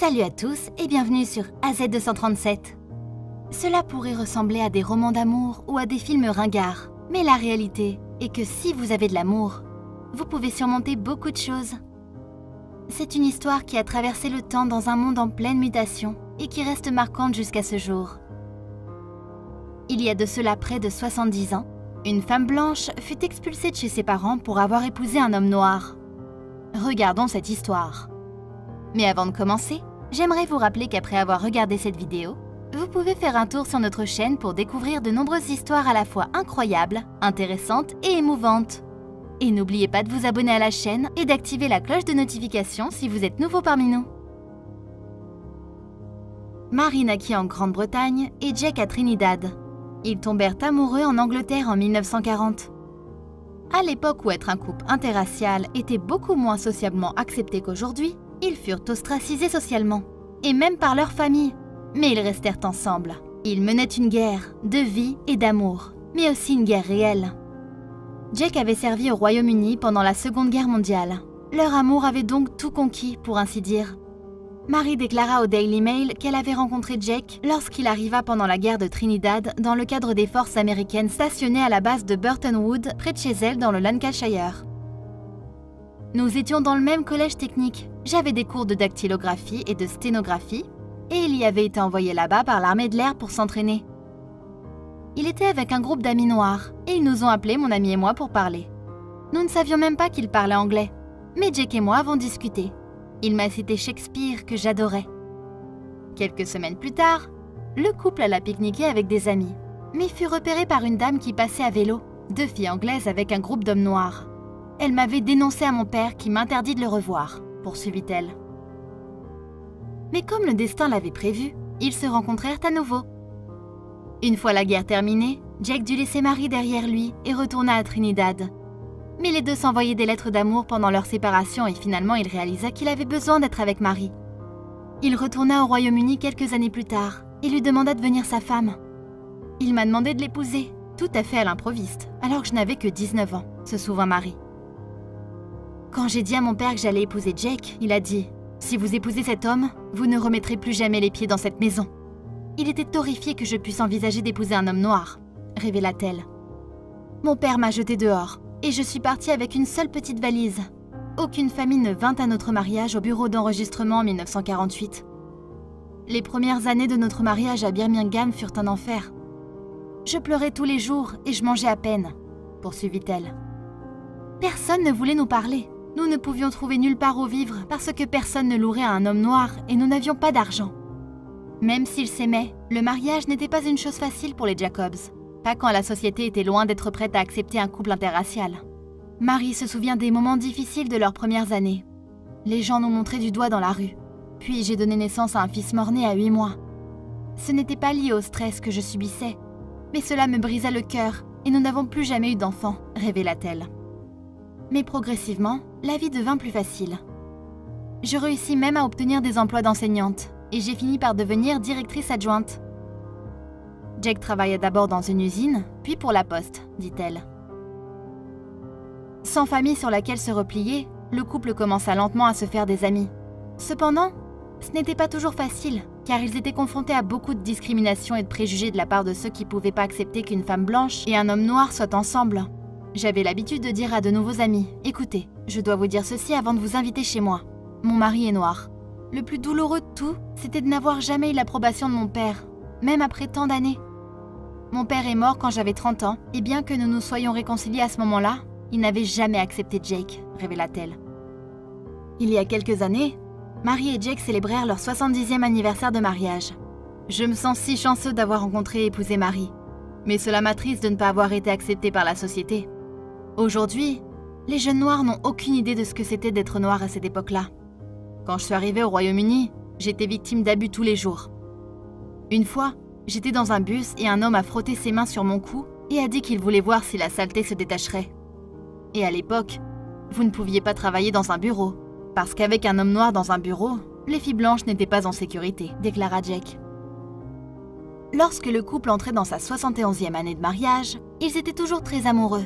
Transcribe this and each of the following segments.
Salut à tous et bienvenue sur AZ237. Cela pourrait ressembler à des romans d'amour ou à des films ringards, mais la réalité est que si vous avez de l'amour, vous pouvez surmonter beaucoup de choses. C'est une histoire qui a traversé le temps dans un monde en pleine mutation et qui reste marquante jusqu'à ce jour. Il y a de cela près de 70 ans, une femme blanche fut expulsée de chez ses parents pour avoir épousé un homme noir. Regardons cette histoire. Mais avant de commencer, j'aimerais vous rappeler qu'après avoir regardé cette vidéo, vous pouvez faire un tour sur notre chaîne pour découvrir de nombreuses histoires à la fois incroyables, intéressantes et émouvantes. Et n'oubliez pas de vous abonner à la chaîne et d'activer la cloche de notification si vous êtes nouveau parmi nous. Mary naquit en Grande-Bretagne et Jack à Trinidad. Ils tombèrent amoureux en Angleterre en 1940. À l'époque où être un couple interracial était beaucoup moins socialement accepté qu'aujourd'hui, ils furent ostracisés socialement, et même par leur famille. Mais ils restèrent ensemble. Ils menaient une guerre de vie et d'amour, mais aussi une guerre réelle. Jack avait servi au Royaume-Uni pendant la Seconde Guerre mondiale. Leur amour avait donc tout conquis, pour ainsi dire. Mary déclara au Daily Mail qu'elle avait rencontré Jack lorsqu'il arriva pendant la guerre de Trinidad dans le cadre des forces américaines stationnées à la base de Burton Wood, près de chez elle dans le Lancashire. Nous étions dans le même collège technique. J'avais des cours de dactylographie et de sténographie, et il y avait été envoyé là-bas par l'armée de l'air pour s'entraîner. Il était avec un groupe d'amis noirs, et ils nous ont appelés, mon ami et moi, pour parler. Nous ne savions même pas qu'il parlait anglais, mais Jack et moi avons discuté. Il m'a cité Shakespeare que j'adorais. Quelques semaines plus tard, le couple alla pique-niquer avec des amis, mais fut repéré par une dame qui passait à vélo, 2 filles anglaises avec un groupe d'hommes noirs. Elle m'avait dénoncé à mon père qui m'interdit de le revoir, poursuivit-elle. Mais comme le destin l'avait prévu, ils se rencontrèrent à nouveau. Une fois la guerre terminée, Jack dut laisser Mary derrière lui et retourna à Trinidad. Mais les deux s'envoyaient des lettres d'amour pendant leur séparation et finalement il réalisa qu'il avait besoin d'être avec Mary. Il retourna au Royaume-Uni quelques années plus tard et lui demanda de devenir sa femme. Il m'a demandé de l'épouser, tout à fait à l'improviste, alors que je n'avais que 19 ans, se souvint Mary. Quand j'ai dit à mon père que j'allais épouser Jack, il a dit « Si vous épousez cet homme, vous ne remettrez plus jamais les pieds dans cette maison. » Il était horrifié que je puisse envisager d'épouser un homme noir, révéla-t-elle. Mon père m'a jeté dehors, et je suis partie avec une seule petite valise. Aucune famille ne vint à notre mariage au bureau d'enregistrement en 1948. Les premières années de notre mariage à Birmingham furent un enfer. Je pleurais tous les jours et je mangeais à peine, poursuivit-elle. Personne ne voulait nous parler. Nous ne pouvions trouver nulle part où vivre parce que personne ne louerait à un homme noir et nous n'avions pas d'argent. Même s'ils s'aimaient, le mariage n'était pas une chose facile pour les Jacobs, pas quand la société était loin d'être prête à accepter un couple interracial. Mary se souvient des moments difficiles de leurs premières années. Les gens nous montraient du doigt dans la rue. Puis j'ai donné naissance à un fils mort-né à 8 mois. Ce n'était pas lié au stress que je subissais, mais cela me brisa le cœur et nous n'avons plus jamais eu d'enfant, révéla-t-elle. Mais progressivement, la vie devint plus facile. Je réussis même à obtenir des emplois d'enseignante et j'ai fini par devenir directrice adjointe. Jack travailla d'abord dans une usine, puis pour la poste, dit-elle. Sans famille sur laquelle se replier, le couple commença lentement à se faire des amis. Cependant, ce n'était pas toujours facile, car ils étaient confrontés à beaucoup de discrimination et de préjugés de la part de ceux qui ne pouvaient pas accepter qu'une femme blanche et un homme noir soient ensemble. J'avais l'habitude de dire à de nouveaux amis « Écoutez, je dois vous dire ceci avant de vous inviter chez moi. Mon mari est noir. » Le plus douloureux de tout, c'était de n'avoir jamais eu l'approbation de mon père, même après tant d'années. Mon père est mort quand j'avais 30 ans, et bien que nous nous soyons réconciliés à ce moment-là, il n'avait jamais accepté Jake, révéla-t-elle. Il y a quelques années, Mary et Jake célébrèrent leur 70e anniversaire de mariage. Je me sens si chanceux d'avoir rencontré et épousé Mary, mais cela m'attriste de ne pas avoir été accepté par la société. Aujourd'hui, les jeunes noirs n'ont aucune idée de ce que c'était d'être noir à cette époque-là. Quand je suis arrivée au Royaume-Uni, j'étais victime d'abus tous les jours. Une fois, j'étais dans un bus et un homme a frotté ses mains sur mon cou et a dit qu'il voulait voir si la saleté se détacherait. Et à l'époque, vous ne pouviez pas travailler dans un bureau, parce qu'avec un homme noir dans un bureau, les filles blanches n'étaient pas en sécurité, déclara Jack. Lorsque le couple entrait dans sa 71e année de mariage, ils étaient toujours très amoureux.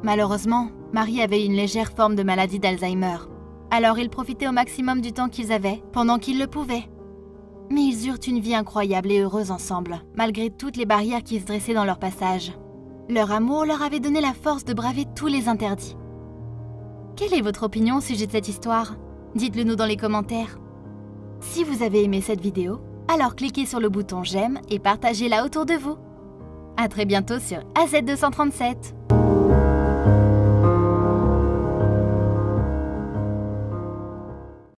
Malheureusement, Mary avait une légère forme de maladie d'Alzheimer. Alors ils profitaient au maximum du temps qu'ils avaient, pendant qu'ils le pouvaient. Mais ils eurent une vie incroyable et heureuse ensemble, malgré toutes les barrières qui se dressaient dans leur passage. Leur amour leur avait donné la force de braver tous les interdits. Quelle est votre opinion au sujet de cette histoire? Dites-le nous dans les commentaires. Si vous avez aimé cette vidéo, alors cliquez sur le bouton j'aime et partagez-la autour de vous. À très bientôt sur AZ237.